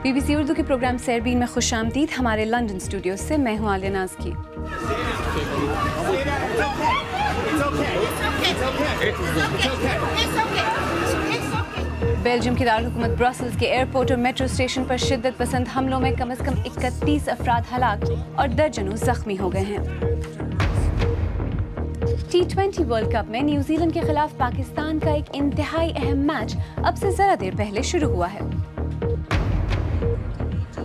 BBC Urdu के programme सैरबीन में खुशामदीद। हमारे लंदन स्टूडियो से मैं हूँ आलिया नाज़की। बेल्जियम की दारकूमत ब्रसल्स के एयरपोर्ट और मेट्रो स्टेशन पर शिद्दत पसंद हमलों में कम से कम 31 अफराद हलाक और दर्जनों जख्मी हो गए हैं। T20 वर्ल्ड कप में न्यूजीलैंड के खिलाफ पाकिस्तान का एक इंतहाई अहम मैच अब से जरा देर पहले शुरू हुआ है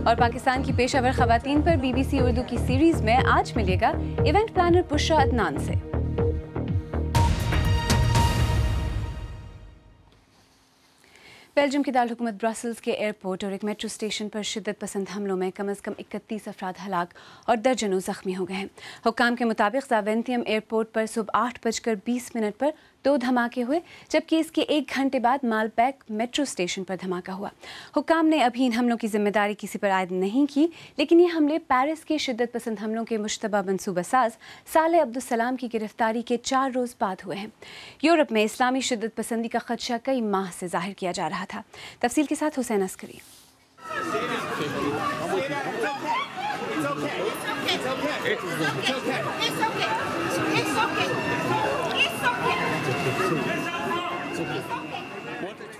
और पाकिस्तान की पेशावर खवातीन पर BBC उर्दू की सीरीज में आज मिलेगा इवेंट प्लानर बुशरा अदनान से। बेल्जियम की दारकूमत ब्रसल्स के एयरपोर्ट और एक मेट्रो स्टेशन पर शिद्दत पसंद हमलों में कम से कम 31 अफराद हलाक और दर्जनों जख्मी हो गए हैं। हुक्काम के मुताबिक ज़ावेंतियम एयरपोर्ट पर सुबह 8:20 पर 2 धमाके हुए, जबकि इसके 1 घंटे बाद मालबैक मेट्रो स्टेशन पर धमाका हुआ। हुक्काम ने अभी इन हमलों की जिम्मेदारी किसी पर आयद नहीं की, लेकिन ये हमले पेरिस के शिद्दत पसंद हमलों के मुश्तबा मनसूबासाज सालेह अब्दुल-सलाम की गिरफ्तारी के 4 रोज़ बाद हुए हैं। यूरोप में इस्लामी शिद्दत पसंदी का खदशा कई माह से जाहिर किया जा रहा था। तफसील के साथ हुसैन अस्करी।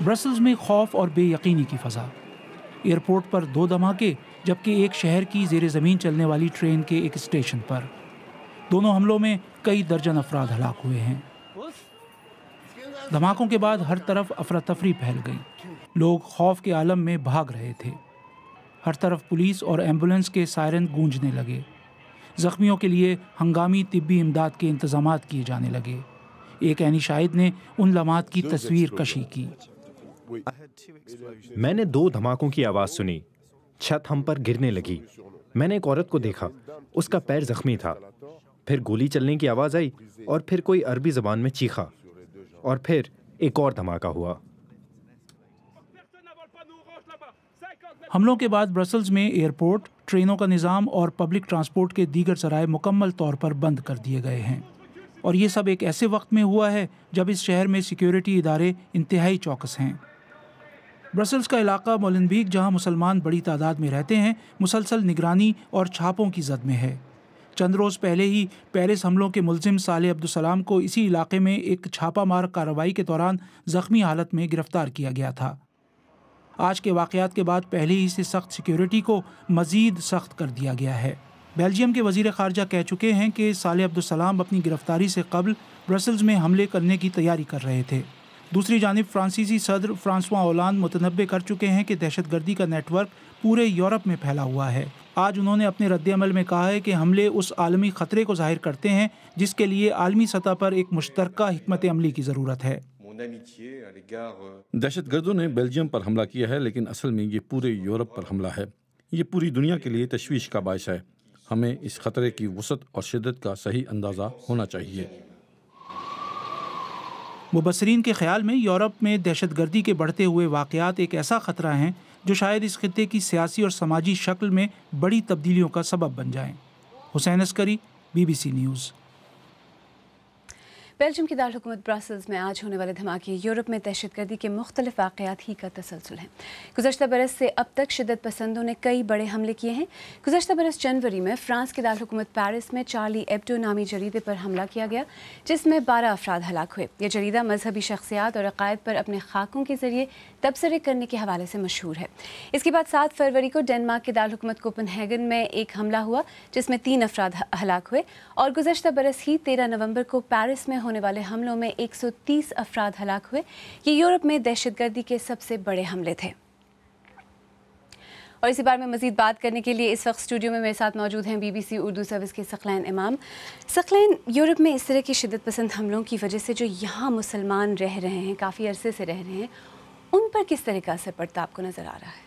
ब्रसल्स में खौफ और बेयकीनी की फ़ज़ा। एयरपोर्ट पर 2 धमाके, जबकि एक शहर की ज़ेर ज़मीन चलने वाली ट्रेन के एक स्टेशन पर। दोनों हमलों में कई दर्जन अफराद हलाक हुए हैं। धमाकों के बाद हर तरफ अफरा तफरी फैल गई। लोग खौफ के आलम में भाग रहे थे। हर तरफ पुलिस और एम्बुलेंस के सायरन गूंजने लगे। ज़ख्मियों के लिए हंगामी तिब्बी इमदाद के इंतज़ामात किए जाने लगे। एक ऐनी शाहिद ने उन लम्हात की तस्वीर कशी की। मैंने 2 धमाकों की आवाज़ सुनी। छत हम पर गिरने लगी। मैंने एक औरत को देखा, उसका पैर जख्मी था। फिर गोली चलने की आवाज़ आई और फिर कोई अरबी ज़बान में चीखा और फिर एक और धमाका हुआ। हमलों के बाद ब्रसल्स में एयरपोर्ट, ट्रेनों का निज़ाम और पब्लिक ट्रांसपोर्ट के दीगर ज़राए मुकम्मल तौर पर बंद कर दिए गए हैं। और ये सब एक ऐसे वक्त में हुआ है जब इस शहर में सिक्योरिटी इदारे इंतहाई चौकस हैं। ब्रसल्स का इलाका मोलेनबीक, जहाँ मुसलमान बड़ी तादाद में रहते हैं, मुसलसल निगरानी और छापों की जद में है। चंद रोज़ पहले ही पेरिस हमलों के मुलजिम सालेह अब्दुल-सलाम को इसी इलाके में एक छापामार कार्रवाई के दौरान ज़ख्मी हालत में गिरफ्तार किया गया था। आज के वाक़यात के बाद पहले ही से सख्त सिक्योरिटी को मज़ीद सख्त कर दिया गया है। बेल्जियम के वज़ीर ख़ारजा कह चुके हैं कि सालेह अब्दुल-सलाम अपनी गिरफ्तारी से कबल ब्रसल्स में हमले करने की तैयारी कर रहे थे। दूसरी जानिब फ्रांसीसी सदर फ्रांसवा ओलांद मुतनब्बे कर चुके हैं कि दहशतगर्दी का नेटवर्क पूरे यूरोप में फैला हुआ है। आज उन्होंने अपने रद्द-ए-अमल में कहा है कि हमले उस आलमी ख़तरे को ज़ाहिर करते हैं जिसके लिए आलमी सतह पर एक मुश्तरका हिकमत अमली की ज़रूरत है। दहशतगर्दों ने बेल्जियम पर हमला किया है, लेकिन असल में ये पूरे यूरोप पर हमला है। ये पूरी दुनिया के लिए तशवीश का बायस है। हमें इस खतरे की वसअत और शिद्दत का सही अंदाज़ा होना चाहिए। मुबस्सरीन के ख्याल में यूरोप में दहशतगर्दी के बढ़ते हुए वाक़यात एक ऐसा ख़तरा हैं जो शायद इस खित्ते की सियासी और समाजी शक्ल में बड़ी तब्दीलियों का सबब बन जाएं। Hussain Askari, BBC news. Belgium की दारकूमत ब्रसल्स में आज होने वाले धमाके यूरोप में दहशतगर्दी के मुख्तलिफ वाक़यात ही का तसलसल है। गुज़श्ता बरस से अब तक शिद्दत पसंदों ने कई बड़े हमले किए हैं। गुज़श्ता बरस जनवरी में फ्रांस की दारकूमत पेरिस में चार्ली एब्डो नामी जरीदे पर हमला किया गया, जिसमें 12 अफराद हलाक हुए। यह जरीदा मजहबी शख्सियात और अकायद पर अपने खाकों के ज़रिए तबसरे करने के हवाले से मशहूर है। इसके बाद 7 फरवरी को डेनमार्क के दारकूमत कोपनहेगन में एक हमला हुआ, जिसमें 3 अफराद हलाक हुए और गुज़श्ता बरस ही 13 नवंबर को पेरिस में होने वाले हमलों में 130 अफराद हलाक हुए। ये यूरोप में दहशतगर्दी के सबसे बड़े हमले थे। और इसी बारे में मज़ीद बात करने के लिए इस वक्त स्टूडियो में मेरे साथ मौजूद हैं BBC उर्दू सर्विस के सकलैन इमाम। सकलैन, यूरोप में इस तरह की शिद्दत पसंद हमलों की वजह से जो यहाँ मुसलमान रह रहे हैं, काफ़ी अरसे से रह रहे हैं, उन पर किस तरह का असर पड़ता आपको नज़र आ रहा है?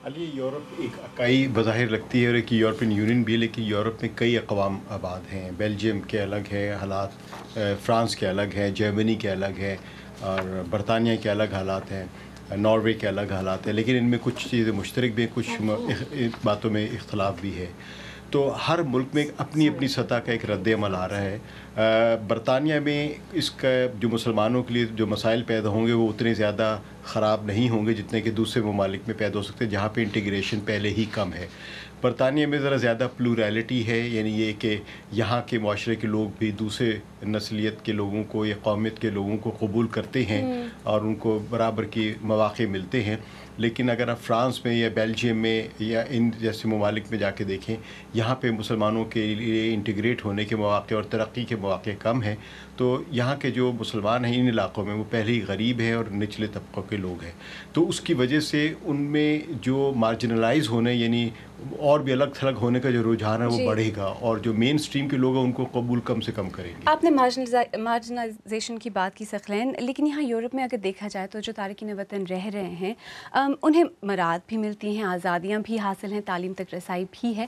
अली, यूरोप एक इकाई बज़ाहिर लगती है और एक यूरोपियन यूनियन भी, लेकिन यूरोप में कई अक़वाम आबाद हैं। बेल्जियम के अलग है हालात, फ्रांस के अलग है, जर्मनी के अलग है और बरतानिया के अलग हालात हैं, नॉर्वे के अलग हालात हैं, लेकिन इनमें कुछ चीज़ें मुश्तरक भी हैं, कुछ बातों में इख्तलाफ भी है। तो हर मुल्क में अपनी अपनी सतह का एक रद्द अमल आ रहा है। बरतानिया में इसका जो मुसलमानों के लिए जो मसाइल पैदा होंगे वो उतने ज़्यादा ख़राब नहीं होंगे जितने कि दूसरे ममालिक में पैदा हो सकते हैं जहाँ पे इंटीग्रेशन पहले ही कम है। बरतानिया में ज़रा ज़्यादा प्लूरैलिटी है, यानी ये कि यहाँ के माशरे के लोग भी दूसरे नस्लियत के लोगों को या कौमियत के लोगों को कबूल करते हैं और उनको बराबर की मौक़े मिलते हैं। लेकिन अगर आप फ्रांस में या बेल्जियम में या इन जैसे ममालिक में जाके देखें, यहाँ पे मुसलमानों के लिए इंटीग्रेट होने के मौक़े और तरक्की के मौक़े कम हैं। तो यहाँ के जो मुसलमान हैं इन इलाक़ों में वो पहले ही गरीब हैं और निचले तबक़ों के लोग हैं, तो उसकी वजह से उनमें जो मार्जिनलाइज होने यानी और भी अलग थलग होने का जो रुझान है वो बढ़ेगा और जो मेन स्ट्रीम के लोग हैं उनको कबूल कम से कम करेंगे। आपने मार्जिनलाइजेशन की बात की सखलैन, लेकिन यहाँ यूरोप में अगर देखा जाए तो जो तारकीन वतन रह रहे हैं उन्हें मराद भी मिलती हैं, आज़ादियाँ भी हासिल हैं, तालीम तक रसाई भी है,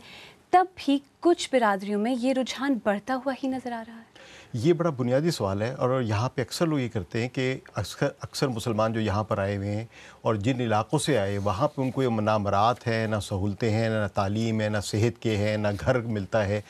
तब भी कुछ बिरादरियों में ये रुझान बढ़ता हुआ ही नज़र आ रहा है। ये बड़ा बुनियादी सवाल है और यहाँ पे अक्सर लोग ये करते हैं कि अक्सर मुसलमान जो यहाँ पर आए हुए हैं और जिन इलाक़ों से आए वहाँ पे उनको ना मरात है, ना सहूलतें हैं, ना तालीम है, ना सेहत के हैं, ना घर मिलता है।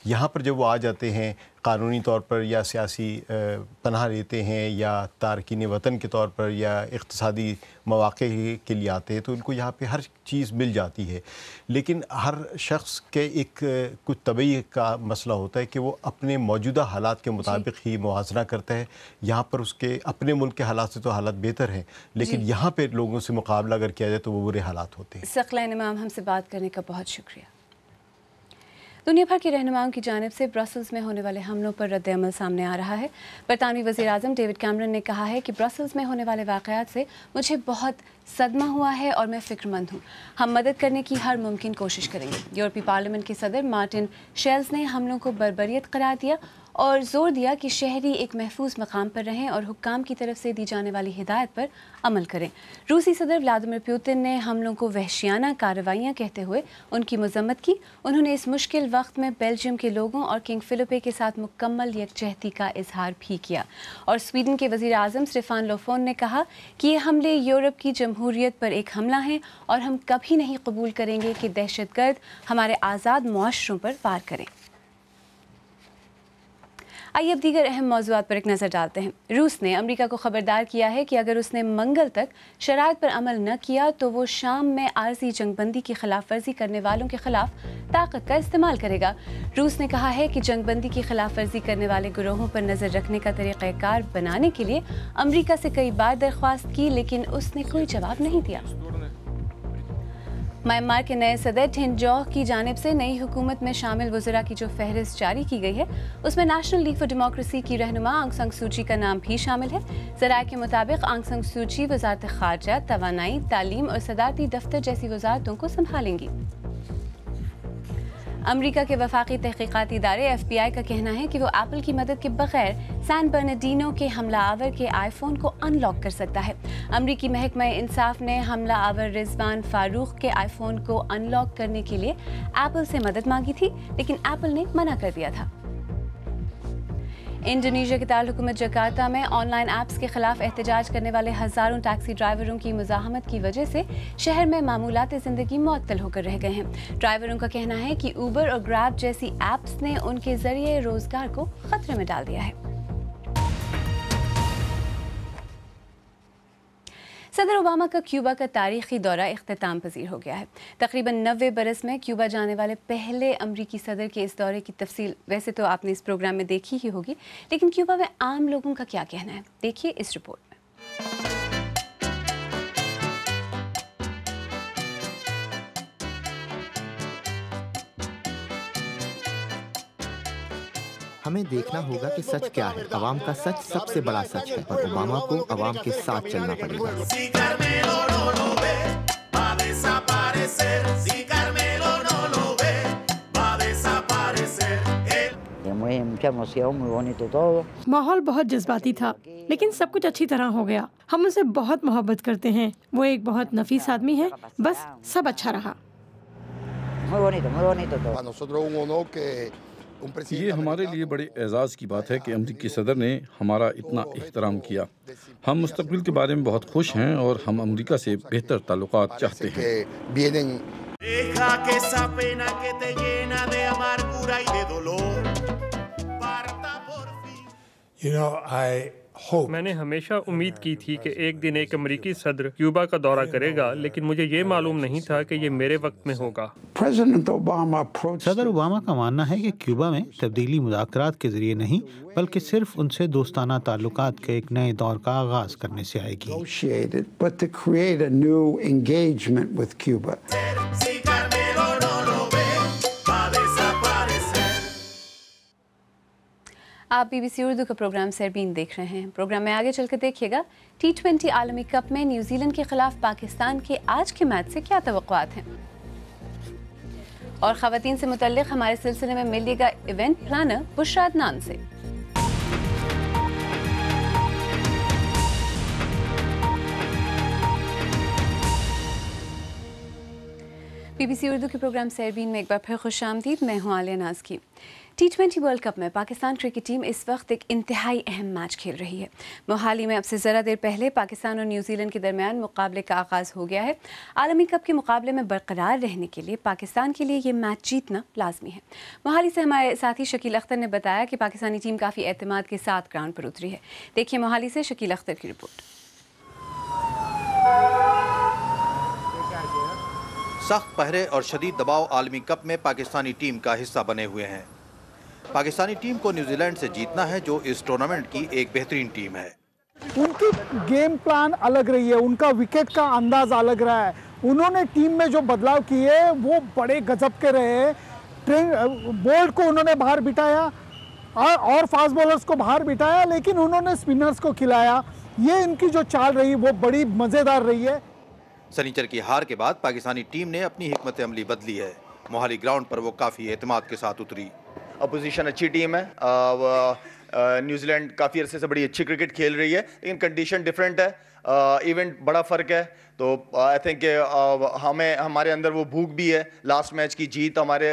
यहाँ पर जब वो आ जाते हैं कानूनी तौर पर या सियासी पनाह लेते हैं या तारकीन वतन के तौर पर या इक़्तिसादी मौक़े के लिए आते हैं तो उनको यहाँ पे हर चीज़ मिल जाती है। लेकिन हर शख्स के एक कुछ तबई का मसला होता है कि वो अपने मौजूदा हालात के मुताबिक ही मुआवजा करता है। यहाँ पर उसके अपने मुल्क के हालात से तो हालात बेहतर हैं, लेकिन यहाँ पे लोगों से मुकाबला अगर किया जाए तो वो बुरे हालात होते हैं। सकलैन इमाम, हमसे बात करने का बहुत शुक्रिया। दुनिया भर के रहनुमाओं की जानिब से ब्रसल्स में होने वाले हमलों पर रद्द-ए-अमल सामने आ रहा है। बरतानवी वज़ीर-ए-आज़म डेविड कैमरन ने कहा है कि ब्रसल्स में होने वाले वाक़यात से मुझे बहुत सदमा हुआ है और मैं फ़िक्रमंद हूँ। हम मदद करने की हर मुमकिन कोशिश करेंगे। यूरोपीय पार्लियामेंट के सदर मार्टिन शेल्स ने हमलों को बर्बरियत करार दिया और ज़ोर दिया कि शहरी एक महफूज मकाम पर रहें और हुक्काम की तरफ से दी जाने वाली हिदायत पर अमल करें। रूसी सदर व्लादिमीर पुतिन ने हमलों को वहशियाना कार्रवाइयाँ कहते हुए उनकी मज़म्मत की। उन्होंने इस मुश्किल वक्त में बेल्जियम के लोगों और किंग फिलिपे के साथ मुकम्मल यकजहती का इजहार भी किया। और स्वीडन के वज़ीर-ए-आज़म स्टेफान लोफोन ने कहा कि ये हमले यूरोप की जमहूरियत पर एक हमला है और हम कभी नहीं कबूल करेंगे कि दहशतगर्द हमारे आज़ाद मुआशरों पर वार करें। आइए अब दीगर अहम मौज़ूआत पर एक नज़र डालते हैं। रूस ने अमेरिका को ख़बरदार किया है कि अगर उसने मंगल तक शराइत पर अमल न किया तो वो शाम में आर्जी जंगबंदी की खिलाफ वर्जी करने वालों के खिलाफ ताकत का इस्तेमाल करेगा। रूस ने कहा है कि जंगबंदी की खिलाफ वर्जी करने वाले गिरोहों पर नज़र रखने का तरीक़ाकार बनाने के लिए अमेरिका से कई बार दरख्वास्त की, लेकिन उसने कोई जवाब नहीं दिया। म्यांमार के नए सदर थिन जॉह की जानिब से नई हुकूमत में शामिल वज़रा की जो फहरिस्त जारी की गई है उसमें नेशनल लीग फॉर डेमोक्रेसी की रहनुमा आंग सान सू की का नाम भी शामिल है। ज़राए के मुताबिक आंग सान सू की वज़ारत ख़ारजा, तवानाई, तालीम और सदारती दफ्तर जैसी वज़ारतों को संभालेंगी। अमेरिका के वफाकी तहकीकाती इदारे FBI का कहना है कि वो एप्पल की मदद के बगैर सैन बर्नार्डिनो के हमला आवर के आईफोन को अनलॉक कर सकता है। अमरीकी महकमा इंसाफ ने हमला आवर रिजवान फारूक के आईफोन को अनलॉक करने के लिए एप्पल से मदद मांगी थी, लेकिन एप्पल ने मना कर दिया था। इंडोनेशिया के दारकूमत जकार्ता में ऑनलाइन ऐप्स के खिलाफ एहतजाज करने वाले हज़ारों टैक्सी ड्राइवरों की मुज़ाहमत की वजह से शहर में मामूलात ज़िंदगी मुअत्तल होकर रह गए हैं। ड्राइवरों का कहना है कि ऊबर और ग्रैब जैसी ऐप्स ने उनके ज़रिए रोज़गार को खतरे में डाल दिया है। सदर ओबामा का क्यूबा का तारीखी दौरा इख्तिताम पजीर हो गया है। तकरीबन 90 बरस में क्यूबा जाने वाले पहले अमरीकी सदर के इस दौरे की तफसील वैसे तो आपने इस प्रोग्राम में देखी ही होगी, लेकिन क्यूबा में आम लोगों का क्या कहना है, देखिए इस रिपोर्ट में। हमें देखना होगा कि सच क्या है। अवाम का सच सबसे बड़ा सच है और ओबामा को अवाम के साथ चलना पड़ेगा। माहौल बहुत जज्बाती था, लेकिन सब कुछ अच्छी तरह हो गया। हम उनसे बहुत मोहब्बत करते हैं। वो एक बहुत नफीस आदमी है। बस सब अच्छा रहा। ये हमारे लिए बड़े एजाज़ की बात है कि अमरीकी सदर ने हमारा इतना एहतराम किया। हम मुस्तकबिल के बारे में बहुत खुश हैं और हम अमरीका से बेहतर ताल्लुकात चाहते हैं। deja que esa pena que te llena de amargura y de dolor parta por fin. You know, मैंने हमेशा उम्मीद की थी कि एक दिन एक अमेरिकी सदर क्यूबा का दौरा करेगा, लेकिन मुझे ये मालूम नहीं था कि ये मेरे वक्त में होगा। सदर ओबामा का मानना है कि क्यूबा में तब्दीली मुज़ाकरात के जरिए नहीं, बल्कि सिर्फ उनसे दोस्ताना ताल्लुकात के एक नए दौर का आगाज करने से आएगी। आप BBC उर्दू का प्रोग्राम सरबीन देख रहे हैं। प्रोग्राम में आगे चलकर देखिएगा T20 आलमी कप में न्यूजीलैंड के खिलाफ पाकिस्तान के आज के मैच से क्या तवक्कुआत हैं, और ख़वातीन से मुतल्लिक़ हमारे सिलसिले में मिलेगा इवेंट प्लानर बुशरा अदनान से। BBC उर्दू के प्रोग्राम सरबीन में एक बार फिर खुशामदीद। मैं हूँ आलिया नाज की। T20 वर्ल्ड कप में पाकिस्तान क्रिकेट टीम इस वक्त एक इंतहाई अहम मैच खेल रही है। मोहाली में अब से ज़रा देर पहले पाकिस्तान और न्यूजीलैंड के दरमियान मुकाबले का आगाज़ हो गया है। आलमी कप के मुकाबले में बरकरार रहने के लिए पाकिस्तान के लिए ये मैच जीतना लाजमी है। मोहाली से हमारे साथी शकील अख्तर ने बताया कि पाकिस्तानी टीम काफ़ी एतमाद के साथ ग्राउंड पर उतरी है। देखिए मोहाली से शकील अख्तर की रिपोर्ट। सख्त पहरे और शदीद दबाव आलमी कप में पाकिस्तानी टीम का हिस्सा बने हुए हैं। पाकिस्तानी टीम को न्यूजीलैंड से जीतना है, जो इस टूर्नामेंट की एक बेहतरीन टीम है। उनकी गेम प्लान अलग रही है, उनका विकेट का अंदाज अलग रहा है। उन्होंने टीम में जो बदलाव किए वो बड़े गजब के रहे। बोल्ट को उन्होंने बाहर बिठाया और फास्ट बॉलर्स को बाहर बिठाया, लेकिन उन्होंने स्पिनर्स को खिलाया। ये इनकी जो चाल रही वो बड़ी मज़ेदार रही है। सनीचर की हार के बाद पाकिस्तानी टीम ने अपनी हिकमत अमली बदली है। मोहाली ग्राउंड पर वो काफ़ी एतमाद के साथ उतरी। अपोजिशन अच्छी टीम है। न्यूजीलैंड काफ़ी अरसे से बड़ी अच्छी क्रिकेट खेल रही है, लेकिन कंडीशन डिफरेंट है, इवेंट बड़ा फ़र्क है। तो आई थिंक हमारे अंदर वो भूख भी है। लास्ट मैच की जीत हमारे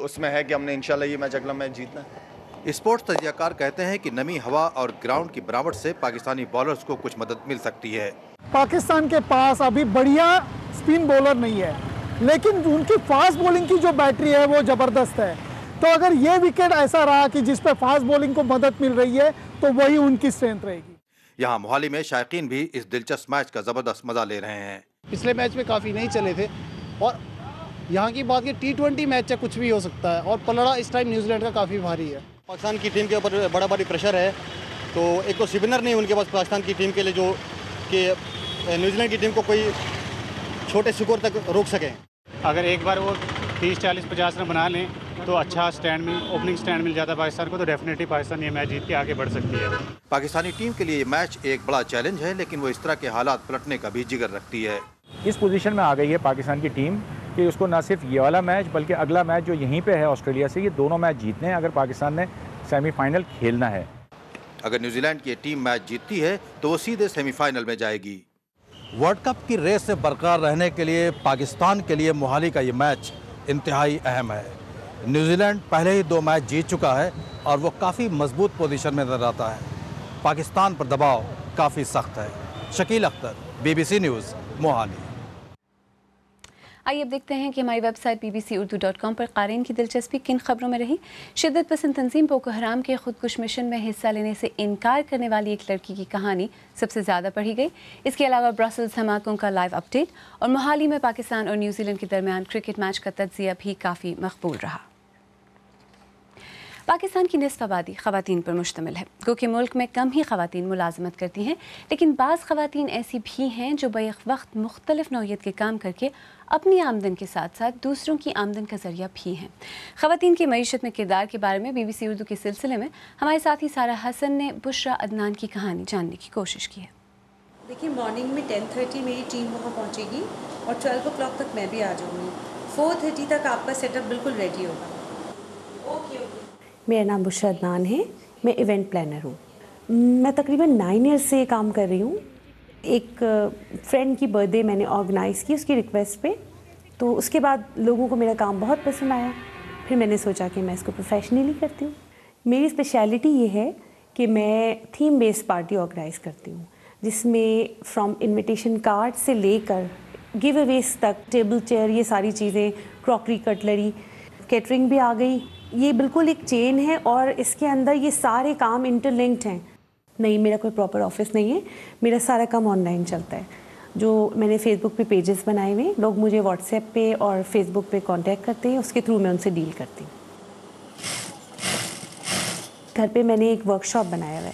उसमें है कि हमने इंशाल्लाह ये मैच अगला मैच जीतना है। स्पोर्ट्स तजज़ियाकार कहते हैं कि नमी हवा और ग्राउंड की बनावट से पाकिस्तानी बॉलर्स को कुछ मदद मिल सकती है। पाकिस्तान के पास अभी बढ़िया स्पिन बॉलर नहीं है, लेकिन उनकी फास्ट बॉलिंग की जो बैटरी है वो ज़बरदस्त है। तो अगर ये विकेट ऐसा रहा कि जिस पे फास्ट बॉलिंग को मदद मिल रही है तो वही उनकी स्ट्रेंथ रहेगी। यहाँ मोहाली में शायकीन भी इस दिलचस्प मैच का ज़बरदस्त मज़ा ले रहे हैं। पिछले मैच में काफ़ी नहीं चले थे, और यहाँ की बात की T20 मैच है, कुछ भी हो सकता है, और पलड़ा इस टाइम न्यूजीलैंड का काफ़ी भारी है। पाकिस्तान की टीम के ऊपर बड़ा भारी प्रेशर है, तो एक तो स्पिनर नहीं उनके पास पाकिस्तान की टीम के लिए जो कि न्यूजीलैंड की टीम को कोई छोटे स्कोर तक रोक सके। अगर एक बार वो 30, 40, 50 रन बना लें तो अच्छा ओपनिंग स्टैंड मिल जाता है पाकिस्तान को, तो डेफिनेटली पाकिस्तान ये मैच जीत के आगे बढ़ सकती है। पाकिस्तानी टीम के लिए ये मैच एक बड़ा चैलेंज है, लेकिन वो इस तरह के हालात पलटने का भी जिगर रखती है। इस पोजीशन में आ गई है पाकिस्तान की टीम कि उसको न सिर्फ ये वाला मैच बल्कि अगला मैच जो यहीं पे है ऑस्ट्रेलिया से, ये दोनों मैच जीतने हैं अगर पाकिस्तान ने सेमीफाइनल खेलना है। अगर न्यूजीलैंड की टीम मैच जीतती है तो वो सीधे सेमीफाइनल में जाएगी। वर्ल्ड कप की रेस से बरकरार रहने के लिए पाकिस्तान के लिए मोहाली का ये मैच इंतहाई अहम है। न्यूजीलैंड पहले ही 2 मैच जीत चुका है और वो काफ़ी मजबूत पोजीशन में नजर आता है। पाकिस्तान पर दबाव काफ़ी सख्त है। Shakeel Akhtar, BBC news, Mohali. आइए अब देखते हैं कि हमारी वेबसाइट bbcurdu.com पर क़ारीन की दिलचस्पी किन खबरों में रही। शिद्दत पसंद तंजीम बोको हराम के खुदकुश मिशन में हिस्सा लेने से इनकार करने वाली एक लड़की की कहानी सबसे ज़्यादा पढ़ी गई। इसके अलावा ब्रसल्स धमाकों का लाइव अपडेट और मोहाली में पाकिस्तान और न्यूजीलैंड के दरमियान क्रिकेट मैच का तज्ज़िया भी काफ़ी मकबूल रहा। पाकिस्तान की निस्फ आबादी ख़वातीन पर मुश्तमिल है, क्योंकि मुल्क में कम ही ख़वातीन मुलाजमत करती हैं, लेकिन बाज़ ख़वातीन ऐसी भी हैं जो बैक वक्त मुख्तलिफ नौइयत के काम करके अपनी आमदन के साथ साथ दूसरों की आमदन का ज़रिया भी हैं। ख़वातीन की मईशत में किरदार के बारे में BBC उर्दू के सिलसिले में हमारे साथी सारा हसन ने बुशरा अदनान की कहानी जानने की कोशिश की है। देखिए, मॉर्निंग में 10:30 मेरी टीम वहाँ पहुँचेगी और 12 o'clock तक मैं भी आ जाऊँगी। 4:30 तक आपका सेटअप बिल्कुल रेडी होगा। ओके। मेरा नाम बुशरा अदनान है, मैं इवेंट प्लानर हूँ। मैं तकरीबन 9 ईयर्स से काम कर रही हूँ। एक फ्रेंड की बर्थडे मैंने ऑर्गेनाइज़ की उसकी रिक्वेस्ट पे, तो उसके बाद लोगों को मेरा काम बहुत पसंद आया। फिर मैंने सोचा कि मैं इसको प्रोफेशनली करती हूँ। मेरी स्पेशलिटी ये है कि मैं थीम बेस्ड पार्टी ऑर्गेनाइज़ करती हूँ, जिसमें फ्रॉम इनविटेशन कार्ड से लेकर गिव अवेज तक, टेबल चेयर, ये सारी चीज़ें, क्रॉकरी, कटलरी, कैटरिंग भी आ गई। ये बिल्कुल एक चेन है और इसके अंदर ये सारे काम इंटरलिंक्ड हैं। नहीं, मेरा कोई प्रॉपर ऑफिस नहीं है, मेरा सारा काम ऑनलाइन चलता है। जो मैंने फेसबुक पे पेजेस बनाए हुए, लोग मुझे व्हाट्सएप पे और फेसबुक पे कांटेक्ट करते हैं, उसके थ्रू मैं उनसे डील करती हूँ। घर पे मैंने एक वर्कशॉप बनाया हुआ है,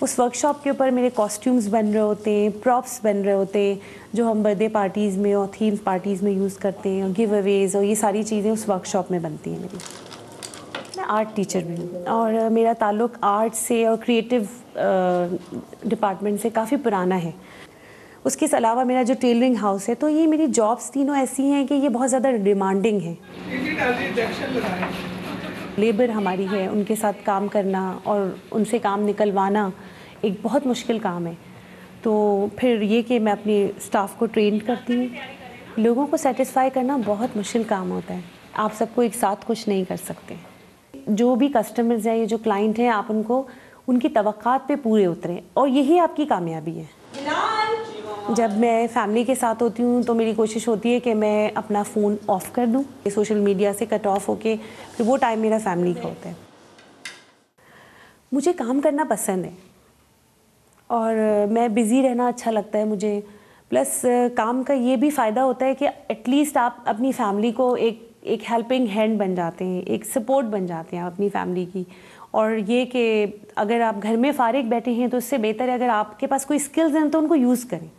उस वर्कशॉप के ऊपर मेरे कॉस्ट्यूम्स बन रहे होते हैं, प्रॉप्स बन रहे होते हैं, जो हम बर्थडे पार्टीज़ में और थीम पार्टीज़ में यूज़ करते हैं, और गिव अवेज और ये सारी चीज़ें उस वर्कशॉप में बनती हैं मेरी। मैं आर्ट टीचर भी हूँ और मेरा ताल्लुक़ आर्ट से और क्रिएटिव डिपार्टमेंट से काफ़ी पुराना है। उसके अलावा मेरा जो टेलरिंग हाउस है, तो ये मेरी जॉब्स तीनों ऐसी हैं कि ये बहुत ज़्यादा डिमांडिंग है। लेबर हमारी है, उनके साथ काम करना और उनसे काम निकलवाना एक बहुत मुश्किल काम है। तो फिर ये कि मैं अपने स्टाफ को ट्रेन करती हूँ। लोगों को सेटिस्फाई करना बहुत मुश्किल काम होता है, आप सबको एक साथ खुश नहीं कर सकते। जो भी कस्टमर्स हैं, ये जो क्लाइंट हैं, आप उनको उनकी तवक्कात पे पूरे उतरें और यही आपकी कामयाबी है। जब मैं फैमिली के साथ होती हूँ तो मेरी कोशिश होती है कि मैं अपना फ़ोन ऑफ़ कर दूँ, सोशल मीडिया से कट ऑफ होके, फिर वो टाइम मेरा फैमिली का होता है। मुझे काम करना पसंद है और मैं बिज़ी रहना अच्छा लगता है मुझे। प्लस काम का ये भी फ़ायदा होता है कि एटलीस्ट आप अपनी फैमिली को एक हेल्पिंग हैंड बन जाते हैं, एक सपोर्ट बन जाते हैं अपनी फैमिली की। और ये कि अगर आप घर में फ़ारिग बैठे हैं तो इससे बेहतर है अगर आपके पास कोई स्किल्स हैं तो उनको यूज़ करें।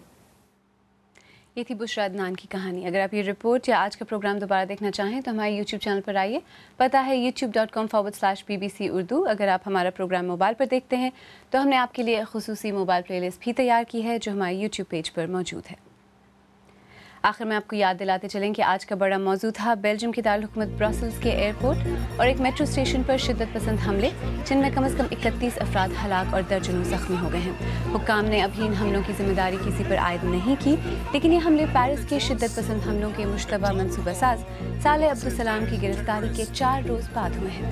ये थी बुशरा अदनान की कहानी। अगर आप ये रिपोर्ट या आज का प्रोग्राम दोबारा देखना चाहें तो हमारे YouTube चैनल पर आइए, पता है youtube.com/BBC उर्दू। अगर आप हमारा प्रोग्राम मोबाइल पर देखते हैं तो हमने आपके लिए एक खुसूसी मोबाइल प्लेलिस्ट भी तैयार की है जो हमारे YouTube पेज पर मौजूद है। आखिर में आपको याद दिलाते चलें कि आज का बड़ा मौजू था बेल्जियम की दारुल-हुकूमत ब्रसेल्स के एयरपोर्ट और एक मेट्रो स्टेशन पर शिद्दत पसंद हमले, जिनमें कम से कम 31 अफराद हलाक और दर्जनों ज़ख्मी हो गए हैं। हुक्काम ने अभी इन हमलों की जिम्मेदारी किसी पर आयद नहीं की, लेकिन ये हमले पेरिस के शिद्दत पसंद हमलों के मुश्तबा मनसूबासाज सालेह अब्दुल-सलाम की गिरफ्तारी के 4 रोज़ बाद हुए हैं।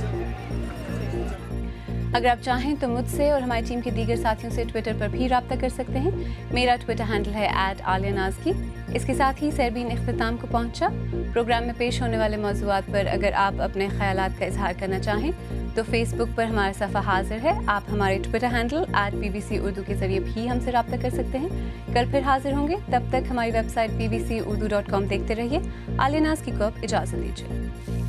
अगर आप चाहें तो मुझसे और हमारी टीम के दीगर साथियों से ट्विटर पर भी रब्ता कर सकते हैं। मेरा ट्विटर हैंडल है @आलियानाज़की। इसके साथ ही सरबीन इख्तिताम को पहुंचा। प्रोग्राम में पेश होने वाले मौज़ूआत पर अगर आप अपने ख़यालात का इजहार करना चाहें तो फेसबुक पर हमारा सफ़ा हाजिर है। आप हमारे ट्विटर हैंडल @BBC उर्दू के ज़रिए भी हमसे रब्ता कर सकते हैं। कल फिर हाजिर होंगे, तब तक हमारी वेबसाइट bbcurdu.com देखते रहिए। आलियानाज़की को अब इजाज़त दीजिए।